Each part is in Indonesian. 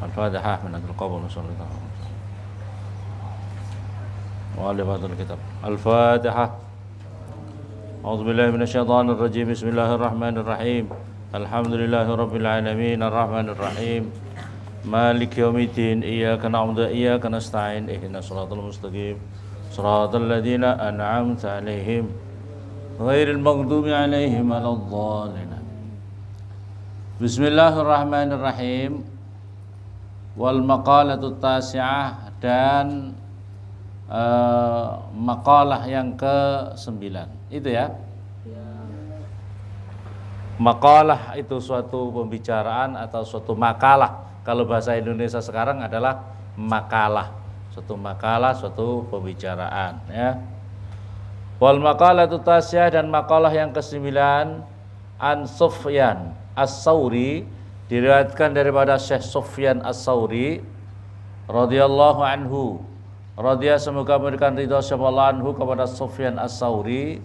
Al-Fatihah min ajli qabul sallallahu wa alihi wa kitab. Al-Fatihah. A'udzu billahi minasyaitonir rajim. Bismillahirrahmanirrahim. Alhamdulillahirabbil alamin arrahmanir rahim. Maliki yaumiddin. Iyyaka na'budu wa iyyaka nasta'in. Ihdinas siratal mustaqim. Siratal ladzina an'amta 'alaihim ghairil maghdubi 'alaihim waladdallin. Bismillahirrahmanirrahim. Wal maqalatu tasi'ah, dan maqalah yang ke-9 itu ya. Maqalah itu suatu pembicaraan atau suatu makalah. Kalau bahasa Indonesia sekarang adalah makalah, suatu makalah, suatu pembicaraan ya. Wal maqalatu tasi'ah, dan makalah yang ke-9 an Sufyan As-Tsauri, diriwayatkan daripada Syekh Sufyan As-Tsauri radhiyallahu anhu. Radhiya, semoga memberikan ridha Allah anhu kepada Sufyan As-Tsauri.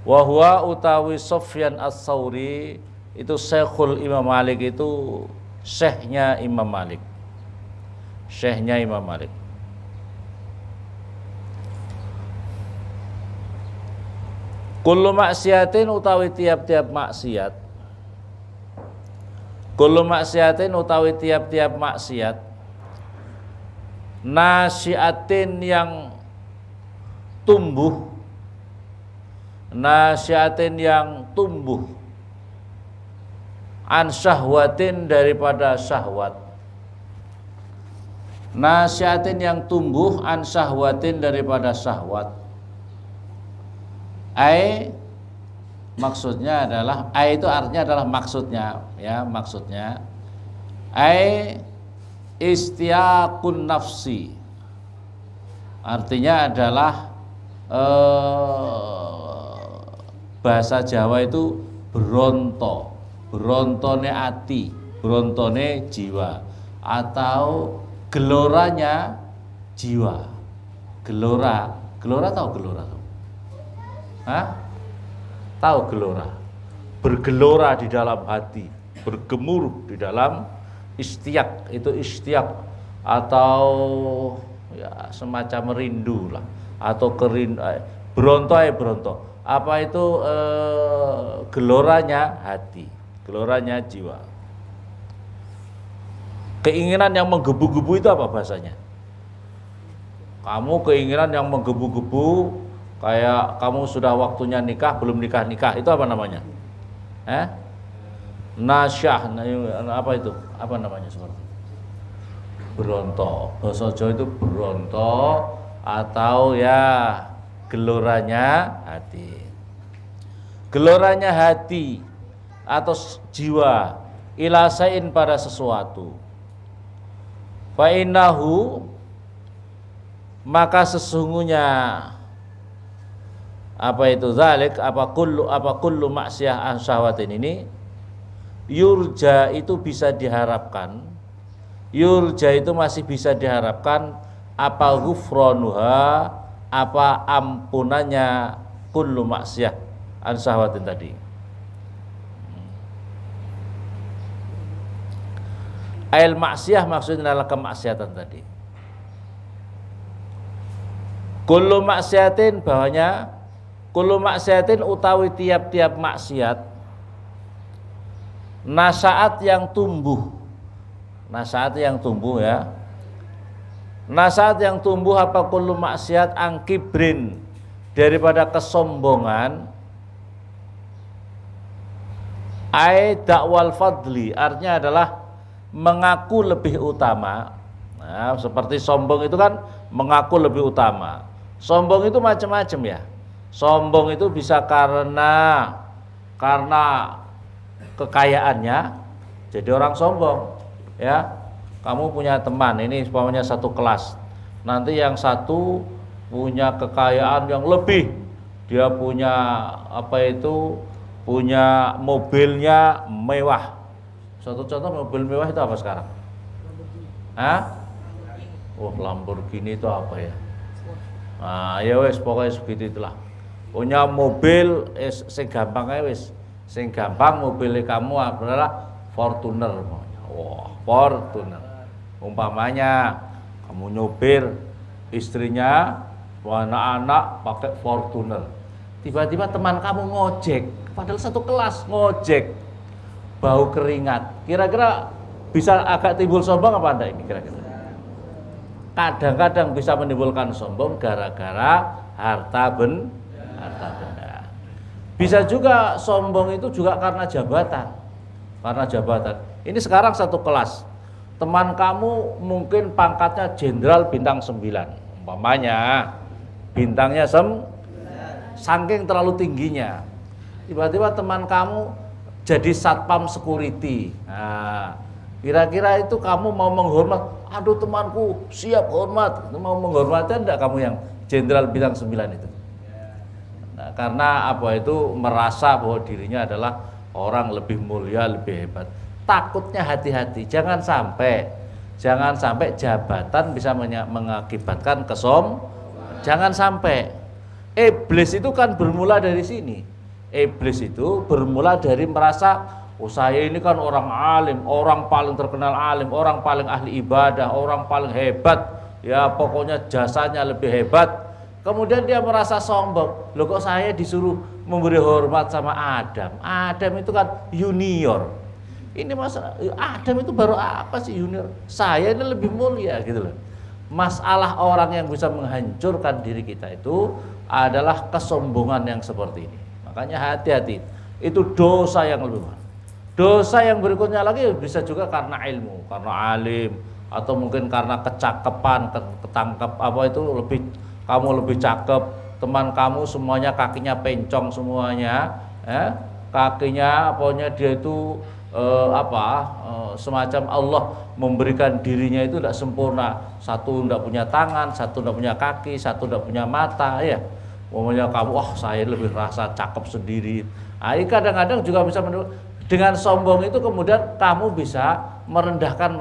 Wa huwa utawi Sufyan As-Tsauri itu Syekhul Imam Malik, itu syekhnya Imam Malik. Syekhnya Imam Malik. Kullu maksiatin, utawi tiap-tiap maksiat. Kullu maksiatin, utawi tiap-tiap maksiat. Nasyiatin, yang tumbuh. Nasyiatin, yang tumbuh. An syahwatin, daripada syahwat. Nasyiatin, yang tumbuh. An syahwatin, daripada syahwat. Maksudnya adalah, itu artinya adalah maksudnya ya, maksudnya istiaqun nafsi, artinya adalah bahasa Jawa itu beronto, berontone ati, berontone jiwa, atau geloranya jiwa. Gelora tahu gelora? Hah? Tahu gelora? Bergelora di dalam hati, bergemuruh di dalam istiak, itu istiak, atau ya semacam rindu lah, atau beronto beronto. Apa itu geloranya hati, geloranya jiwa. Keinginan yang menggebu-gebu itu apa bahasanya? Kamu keinginan yang menggebu-gebu, kayak kamu sudah waktunya nikah, belum nikah-nikah, itu apa namanya? Nasyah, apa itu? Apa namanya seperti? Beronto. Bahasa Jawa itu beronto, atau ya geloranya hati. Geloranya hati atau jiwa ilasain pada sesuatu. Fa innahu, maka sesungguhnya apa itu zalik, apa kullu maksiyah an syahwatin ini, yurja itu bisa diharapkan, yurja itu masih bisa diharapkan, apa ghufranuha, apa ampunannya kullu maksiyah an syahwatin tadi. Ail maksiyah maksudnya adalah kemaksiatan tadi. Kullu maksiatin, bahwanya kullu maksiatin utawi tiap-tiap maksiat, nasaat yang tumbuh, nasaat yang tumbuh ya, nasaat yang tumbuh apa kullu maksiat angkibrin, daripada kesombongan, dakwal fadli, artinya adalah mengaku lebih utama. Nah, seperti sombong itu kan mengaku lebih utama. Sombong itu macam-macam ya. Sombong itu bisa karena kekayaannya jadi orang sombong ya. Kamu punya teman, ini umpamanya satu kelas, nanti yang satu punya kekayaan yang lebih, dia punya punya mobilnya mewah. Satu contoh mobil mewah itu apa sekarang? Lamborghini itu apa ya? Ya wes pokoknya segitu itulah. Punya mobil sing gampang ae wis. Sing gampang mobilnya kamu adalah Fortuner. Wah, Fortuner. Umpamanya kamu nyopir, istrinya, anak-anak pakai Fortuner. Tiba-tiba teman kamu ngojek, padahal satu kelas ngojek, bau keringat. Kira-kira bisa agak timbul sombong apa enggak ini kira-kira? Kadang-kadang bisa menimbulkan sombong gara-gara harta benda. Bisa juga sombong itu juga karena jabatan. Karena jabatan. Ini sekarang satu kelas. Teman kamu mungkin pangkatnya jenderal bintang 9. Umpamanya bintangnya saking terlalu tingginya. Tiba-tiba teman kamu jadi satpam security. Nah, kira-kira itu kamu mau menghormat, aduh temanku siap hormat, mau menghormati enggak kamu yang jenderal bintang 9 itu? Nah, karena apa itu merasa bahwa dirinya adalah orang lebih mulia, lebih hebat. Takutnya hati-hati, jangan sampai jabatan bisa mengakibatkan jangan sampai. Iblis itu kan bermula dari sini. Iblis itu bermula dari merasa, oh saya ini kan orang alim, orang paling terkenal alim, orang paling ahli ibadah, orang paling hebat, ya pokoknya jasanya lebih hebat. Kemudian dia merasa sombong, loh kok saya disuruh memberi hormat sama Adam. Adam itu kan junior. Ini masalah, Adam itu baru apa sih junior? Saya ini lebih mulia gitu loh. Masalah orang yang bisa menghancurkan diri kita itu adalah kesombongan yang seperti ini. Makanya hati-hati, itu dosa yang lebih besar. Dosa yang berikutnya lagi bisa juga karena ilmu, karena alim, atau mungkin karena kecakapan, ketangkap apa itu kamu lebih cakep, teman kamu semuanya kakinya pencong semuanya, kakinya pokoknya dia itu semacam Allah memberikan dirinya itu tidak sempurna, satu tidak punya tangan, satu tidak punya kaki, satu tidak punya mata, ya. Pokoknya kamu, saya lebih rasa cakep sendiri. Kadang-kadang juga bisa dengan sombong itu kemudian kamu bisa merendahkan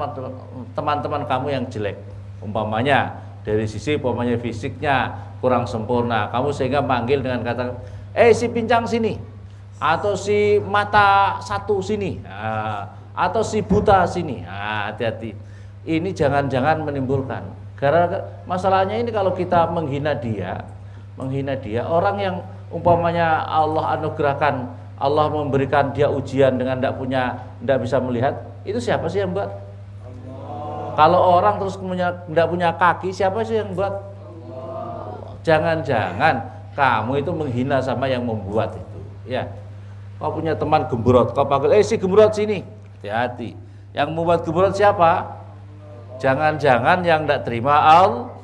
teman-teman kamu yang jelek. Umpamanya dari sisi fisiknya kurang sempurna, kamu sehingga manggil dengan kata, si pincang sini, atau si mata satu sini, atau si buta sini. Hati-hati. Ini jangan-jangan menimbulkan. Karena masalahnya ini kalau kita menghina dia, orang yang umpamanya Allah anugerahkan, Allah memberikan dia ujian dengan tidak bisa melihat, itu siapa sih yang buat? Allah. Kalau orang terus tidak punya kaki, siapa sih yang buat? Allah. Jangan-jangan kamu itu menghina sama yang membuat itu, ya. Kau punya teman gembrot, kau panggil, si gembrot sini, hati-hati. Yang membuat gembrot siapa? Jangan-jangan yang tidak terima Allah.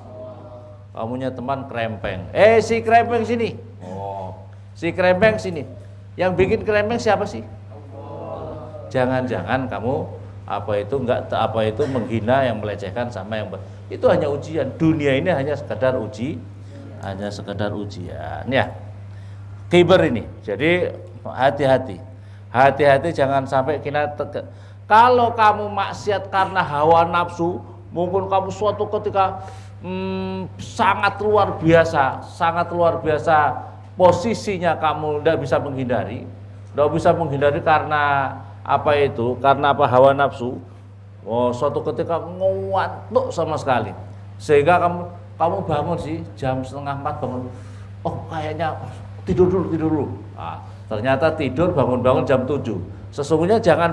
Kamu punya teman krempeng, si krempeng sini, si krempeng sini. Yang bikin krempeng siapa sih? Jangan-jangan kamu menghina yang melecehkan sama yang itu hanya ujian. Dunia ini hanya sekedar ujian, ya. Kiber ini. Jadi hati-hati jangan sampai kalau kamu maksiat karena hawa nafsu, mungkin kamu suatu ketika sangat luar biasa posisinya, kamu tidak bisa menghindari karena hawa nafsu. Suatu ketika ngantuk sama sekali, sehingga kamu bangun sih jam 3:30 bangun, kayaknya tidur dulu. Ternyata tidur bangun jam 7. Sesungguhnya jangan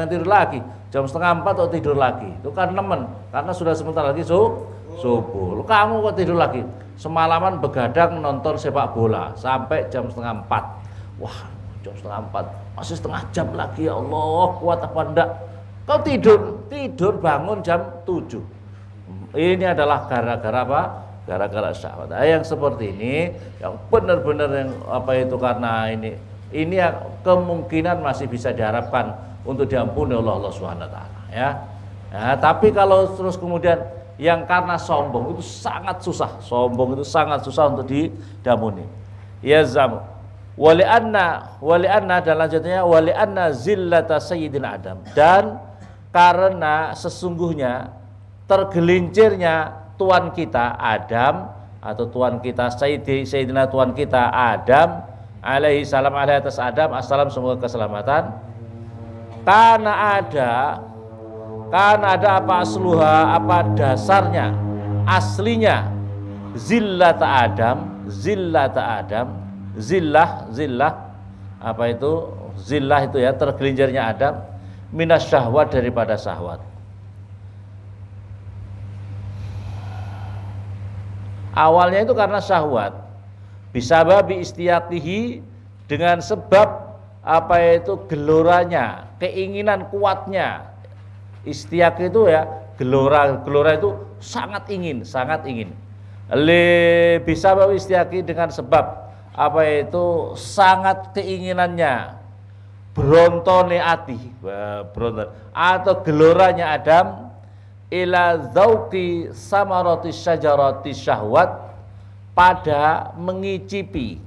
tidur lagi jam 3:30 atau tidur lagi, itu kan nemen, karena sudah sebentar lagi subuh. Kamu kok tidur lagi? Semalaman begadang nonton sepak bola sampai jam 3:30. Wah, jam 3:30 masih setengah jam lagi, ya Allah, kuat apa enggak? Kau tidur bangun jam 7. Ini adalah gara-gara apa? Gara-gara syahwat. Yang seperti ini, yang benar-benar yang karena ini yang kemungkinan masih bisa diharapkan untuk diampuni oleh Allah Subhanahu wa taala, ya. Tapi kalau terus kemudian yang karena sombong itu sangat susah. Sombong itu sangat susah untuk diampuni. Ya zamu. Wali anna dan lanjutnya wali anna zillata sayyidina Adam, dan karena sesungguhnya tergelincirnya Tuhan kita Adam, atau Tuhan kita Sayyidina Tuhan kita Adam alaihi salam, alaihi atas Adam assalam, semoga keselamatan. Karena ada Karena ada apa asluha, apa dasarnya, aslinya, zillata Adam, zillah, apa itu? Zillah itu ya, tergelincirnya Adam, minas syahwat, daripada syahwat. Awalnya itu karena syahwat, bisababi istiatihi, dengan sebab apa itu geloranya, keinginan kuatnya. Istiak itu ya gelora itu sangat ingin. Bisababi istiaki, dengan sebab apa itu sangat keinginannya, brontone ati, bronton atau geloranya Adam, ila zauqi samarati syajarati syahwat, pada ngicipi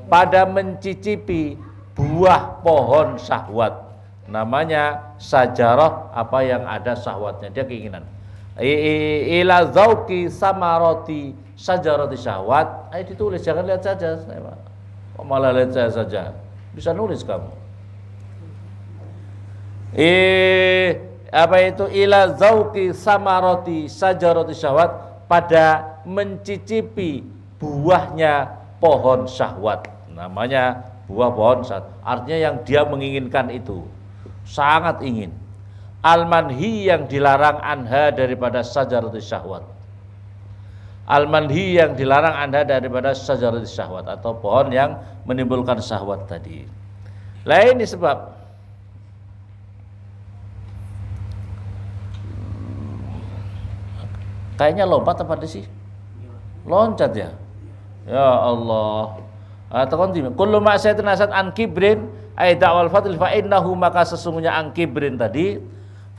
pada mencicipi buah pohon syahwat. Namanya sajarah, apa yang ada syahwatnya, dia keinginan. Ila zauqi samarati syajarati syahwat. Ayo ditulis, jangan lihat saja. Kok malah lihat saya saja? Bisa nulis kamu. Apa itu? Ila zauqi samarati syajarati syahwat, pada mencicipi buahnya pohon syahwat. Namanya buah pohon syahwat. Artinya yang dia menginginkan itu, sangat ingin. Al-manhi, yang dilarang anha, daripada syajarati syahwat. Al-manhi, yang dilarang anha, daripada syajarati syahwat, atau pohon yang menimbulkan syahwat tadi. Lah ini sebab kayaknya lompat apa sih? Loncat ya? Ya Allah. Atau kullu ma'siyatin nasat an kibrin ay da'wal fadl fa innahu, maka sesungguhnya an kibrin tadi,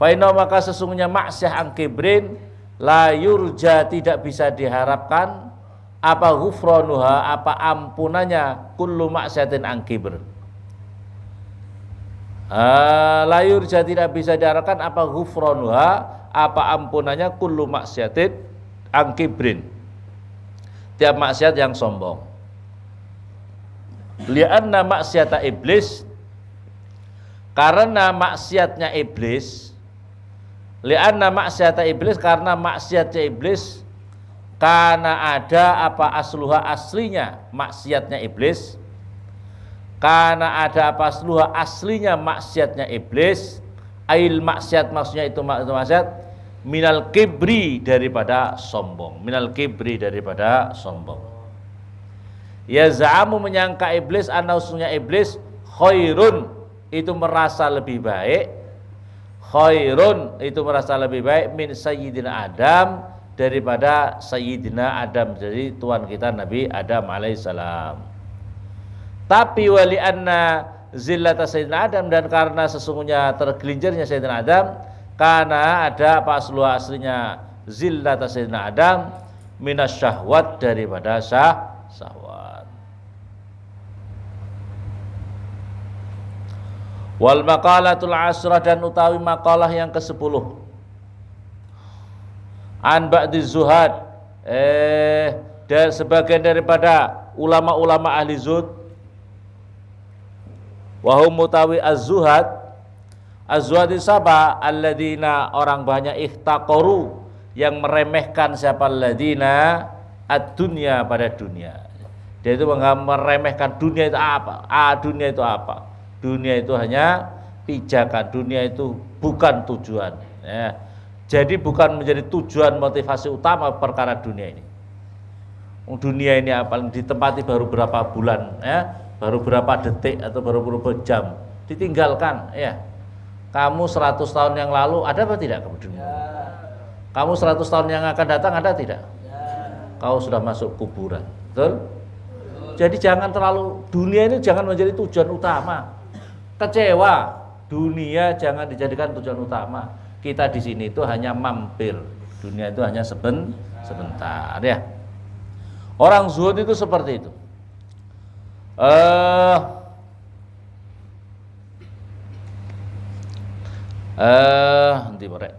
fa innahu, maka sesungguhnya maksiyah an kibrin, la yurja, tidak bisa diharapkan, apa ghufranuha, apa ampunannya, kullu maksiatin an kibr. La yurja, tidak bisa diharapkan, apa ghufranuha, apa ampunannya, kullu maksiatin an kibrin, tiap maksiat yang sombong. Li'anna maksiata iblis, karena maksiatnya iblis, li'anna maksiata iblis, karena maksiatnya iblis, karena ada apa asluha, aslinya maksiatnya iblis, karena ada apa asluha, aslinya maksiatnya iblis, ail maksiat, maksudnya itu maksiat, minal kibri, daripada sombong, minal kibri, daripada sombong. Ya za'amu, menyangka iblis, annausnya iblis, khairun, itu merasa lebih baik, khairun, itu merasa lebih baik, min sayyidina Adam, daripada sayyidina Adam, jadi tuan kita Nabi Adam alaihissalam. Tapi wali anna zillata sayyidina Adam, dan karena sesungguhnya tergelincirnya sayyidina Adam, karena ada apa aslinya zillata sayyidina Adam, minas syahwat, daripada syahwat. Wal maqalatul asrah, dan utawi makalah yang ke-10, an ba'di zuhad, dan sebagian daripada ulama-ulama ahli zuhud, wahum mutawi az-zuhad, az-zuhad saba alladzina, orang banyak, ihtaqaru, yang meremehkan, siapa? Alladzina ad-dunya, pada dunia. Dia itu meremehkan dunia itu apa? Dunia itu apa? Dunia itu hanya pijakan, dunia itu bukan tujuan ya. Jadi bukan menjadi tujuan, motivasi utama perkara dunia ini. Dunia ini apa, ditempati baru berapa bulan ya, baru berapa detik atau baru berapa jam, ditinggalkan ya. Kamu 100 tahun yang lalu ada apa tidak kamu dunia? Kamu 100 tahun yang akan datang ada tidak? Kau sudah masuk kuburan, betul? Jadi jangan terlalu, dunia ini jangan menjadi tujuan utama. Kecewa, dunia jangan dijadikan tujuan utama. Kita di sini itu hanya mampir, dunia itu hanya sebentar ya. Orang zuhud itu seperti itu. Nanti mereka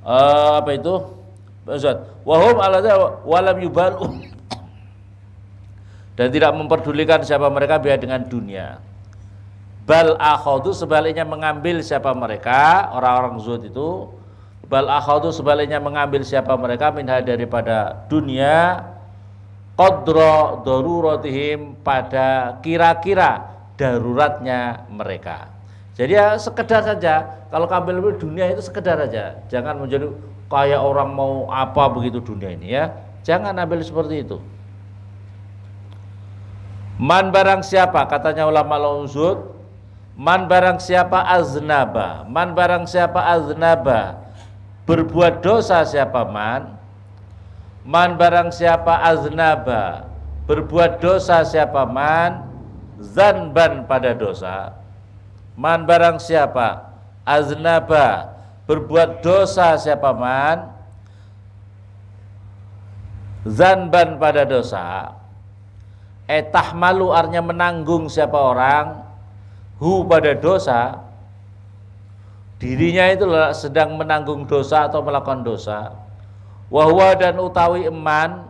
apa itu? Wahum ala walam yubalu, dan tidak memperdulikan siapa mereka biar dengan dunia. Bal akhadhu, sebaliknya mengambil siapa mereka orang-orang zuhud itu. Bal akhadhu, sebaliknya mengambil siapa mereka minha daripada dunia, qadra daruratihim, pada kira-kira daruratnya mereka. Jadi ya sekedar saja, kalau ambil dunia itu sekedar saja, jangan menjadi kayak orang mau apa begitu dunia ini ya. Jangan ambil seperti itu. Man barang siapa, katanya ulama zuhud, man barang siapa aznaba, man barang siapa aznaba, berbuat dosa siapa man barang siapa aznaba, berbuat dosa siapa man, zanban pada dosa, man barang siapa aznaba, berbuat dosa siapa man, zanban pada dosa, tahmalu artinya menanggung siapa orang, hu pada dosa, dirinya itu sedang menanggung dosa atau melakukan dosa. Wahwa dan utawi eman,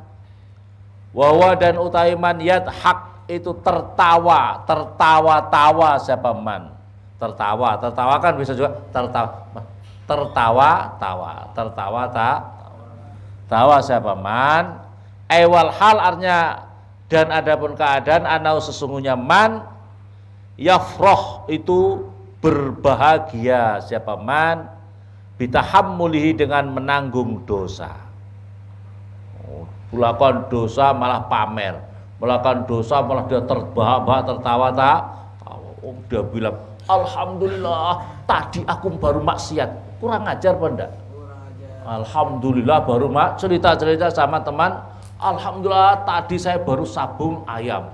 wahwa dan utawi man yadhak, itu tertawa, tertawa-tawa siapa man, tertawa kan bisa juga tertawa siapa man, ewal hal artinya dan adapun keadaan, anau sesungguhnya man, yafroh itu berbahagia siapa man, bitahammulihi dengan menanggung dosa. Melakukan dosa malah pamer, melakukan dosa malah dia terbahak-bahak, tertawa. Dia bilang alhamdulillah tadi aku baru maksiat. Kurang ajar apa enggak? Alhamdulillah baru cerita-cerita sama teman, alhamdulillah tadi saya baru sabung ayam,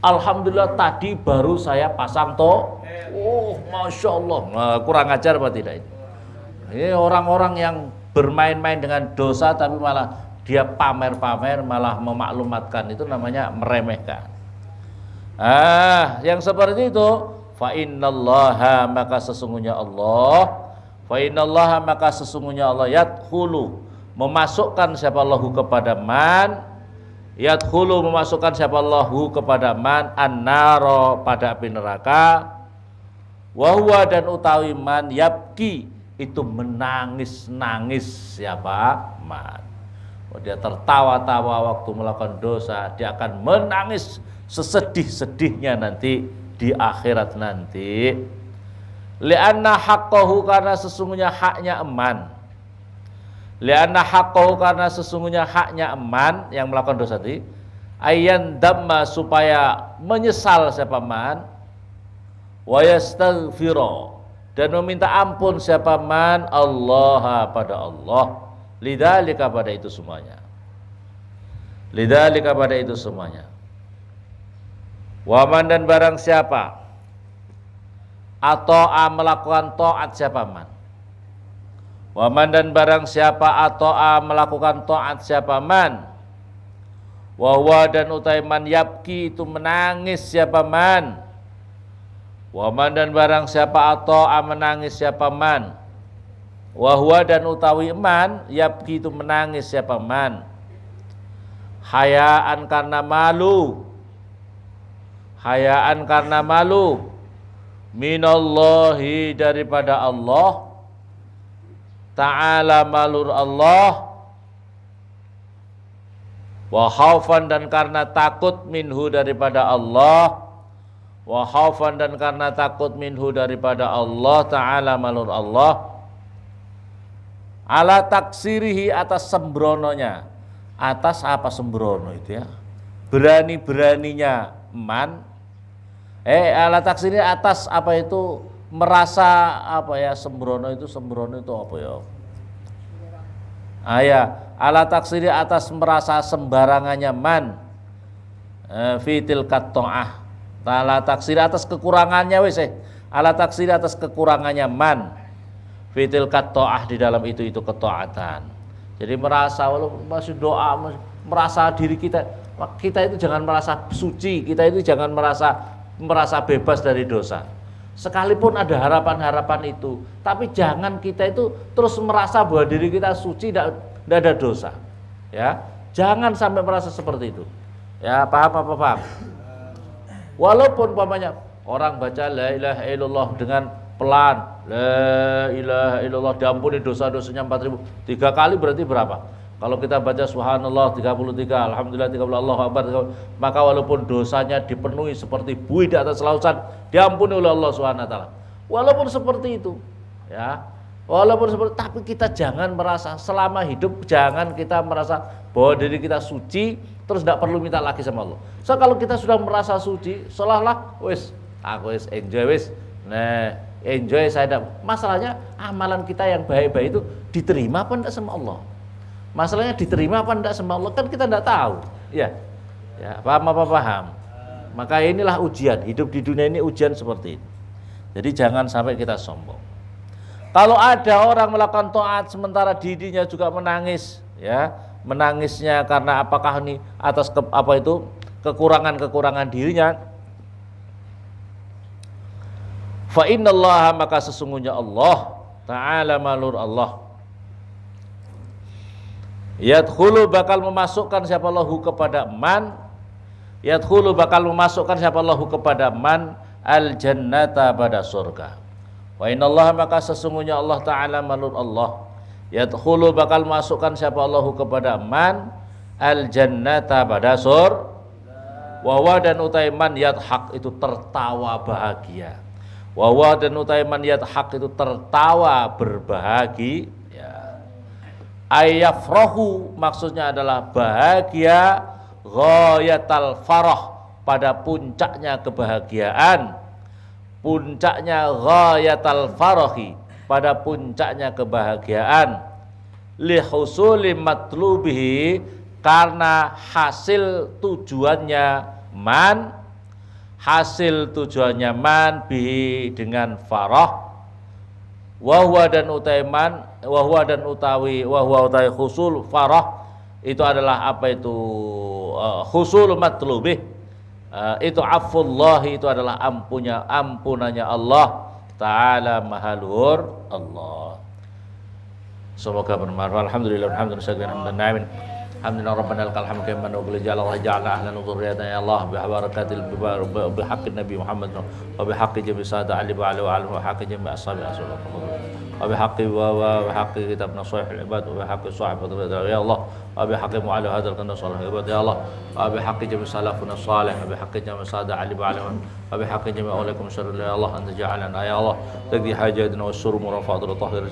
alhamdulillah tadi baru saya pasang masya Allah. Nah, kurang ajar apa tidak ini? Ini orang-orang yang bermain-main dengan dosa tapi malah dia pamer-pamer, malah memaklumatkan, itu namanya meremehkan. Yang seperti itu, fa innallaha, maka sesungguhnya Allah, fa innallaha, maka sesungguhnya Allah, yadkhulu, memasukkan siapa Allahu kepada man, yadkhulu, memasukkan siapa Allahu kepada man, an-naro, pada api neraka, wahwa dan utawi man, yabki, itu menangis-nangis siapa man. Dia tertawa-tawa waktu melakukan dosa, dia akan menangis sesedih-sedihnya nanti di akhirat nanti. Li'anna haqqahu, karena sesungguhnya haknya eman. Li'anna haqqahu, karena sesungguhnya haknya eman yang melakukan dosa tadi. Ayyan damma, supaya menyesal siapa man. Wa yastaghfira, dan meminta ampun siapa man Allah, pada Allah. Lidzalika, pada itu semuanya. Lidzalika, pada itu semuanya. Waman, dan barang siapa atau melakukan taat siapa man. Waman, dan barang siapa atau melakukan taat siapa man. Wahwa, dan utai man yabki, itu menangis siapa man. Waman, dan barang siapa atau menangis siapa man. Wahwa, dan utawi man yabki, itu menangis siapa man. Hayaan, karena malu. Hayaan, karena malu. Minallahi, daripada Allah Ta'ala, malur Allah. Wa khaufan, dan karena takut minhu, daripada Allah. Wa khaufan, dan karena takut minhu, daripada Allah Ta'ala, malur Allah. Ala taksirihi, atas sembrononya. Atas apa sembrono itu ya? Berani-beraninya man. Ala taksirihi, atas apa itu, merasa apa ya, sembrono itu apa ya? Ala taksirihi, atas merasa sembarangannya man. Fitil kato'ah. Ala taksirihi, atas kekurangannya ala taksirihi, atas kekurangannya man. Fitil kato'ah, di dalam itu ketaatan. Jadi merasa, walaupun masih doa, merasa diri kita itu jangan merasa suci, kita itu jangan merasa bebas dari dosa. Sekalipun ada harapan-harapan itu, tapi jangan kita itu terus merasa bahwa diri kita suci, tidak ada dosa. Ya, jangan sampai merasa seperti itu. Ya, paham apa paham? Walaupun umpamanya orang baca la ilaha illallah dengan pelan, la ilaha illallah, diampuni dosa-dosanya 4.000. 3 kali berarti berapa? Kalau kita baca subhanallah 33, alhamdulillah 30, Allahu akbar 30, maka walaupun dosanya dipenuhi seperti buih di atas lautan, diampuni oleh Allah Subhanahu wa taala. Walaupun seperti itu, ya. Walaupun seperti, tapi kita jangan merasa selama hidup, jangan kita merasa bahwa diri kita suci terus tidak perlu minta lagi sama Allah. So kalau kita sudah merasa suci, seolah-olah wis aku wis enjoy wis. Nah, enjoy saya tidak. Masalahnya amalan kita yang baik-baik itu diterima apa enggak sama Allah? Masalahnya diterima apa enggak sama Allah kan kita enggak tahu. Ya. Ya, paham apa paham? Maka inilah ujian, hidup di dunia ini ujian seperti ini. Jadi jangan sampai kita sombong. Kalau ada orang melakukan taat sementara dirinya juga menangis, ya, menangisnya karena apakah ini atas kekurangan-kekurangan dirinya. Fa innallaha, maka sesungguhnya Allah Ta'ala malur Allah, yadkhulu bakal memasukkan siapa lahu kepada man, yadkhulu bakal memasukkan siapa lahu kepada man al jannata pada surga. Wa innallaha, maka sesungguhnya Allah Ta'ala malur Allah, yadkhulu bakal masukkan siapa Allahu kepada man al jannata pada surga. Wa dan utai man yadhak, itu tertawa bahagia. Wa dan utai man yadhak, itu tertawa berbahagia. Ayafrahu, maksudnya adalah bahagia, ghayatal farah, pada puncaknya kebahagiaan, puncaknya ghayatal farahi, pada puncaknya kebahagiaan, li husuli matlubihi, karena hasil tujuannya man, hasil tujuannya man bihi dengan farah, wahwa dan utaiman, wahwa dan utawi, wahwa utai husul farah, itu adalah apa itu husul matlubih, itu afullahi, itu adalah ampunannya Allah Ta'ala mahaluhur Allah. Semoga bermanfaat. Alhamdulillah, alhamdulillah, alhamdulillah rabbana lakal hamdu kama nuqul jalla ja'ala ahlan dzurriyyatan ya Allah bi barakatil bi haqqi nabi Muhammad wa bi haqqi jami sada ali wa wa haqqi jami ashabi rasulullah wa bi haqqi wa haqqi kitabna sahih ibad wa bi haqqi sahibat ya Allah wa bi haqqi mu'allim hadzal qannas salih ibad ya Allah wa bi haqqi jami salafuna salih wa bi haqqi jami sada ali wa wa bi haqqi jami alaikum syarrul ya Allah anta ja'alana ya Allah taqdi hajatina wa sur murafa'atul tahir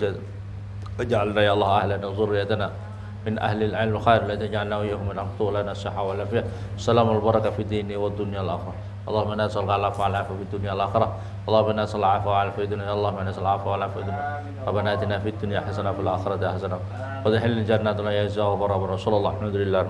waj'alna ya Allah ahlan dzurriyyatana min ahli al-ilm khair la taj'alna wa yahum rahmatu lana sahha wa lafiyah salamul barakah fi dini wa dunya al-akhirah. Allahumma nas'al al-afwa wal afwa fi dunya al-akhirah. Allahumma nas'al al-afwa wal afwa fi dunya. Allahumma nas'al al-afwa wal afwa fi dunya. Rabbana atina fid dunya hasanah wa fil akhirati hasanah wa adkhilna jannata ya Rasulullah. Alhamdulillah.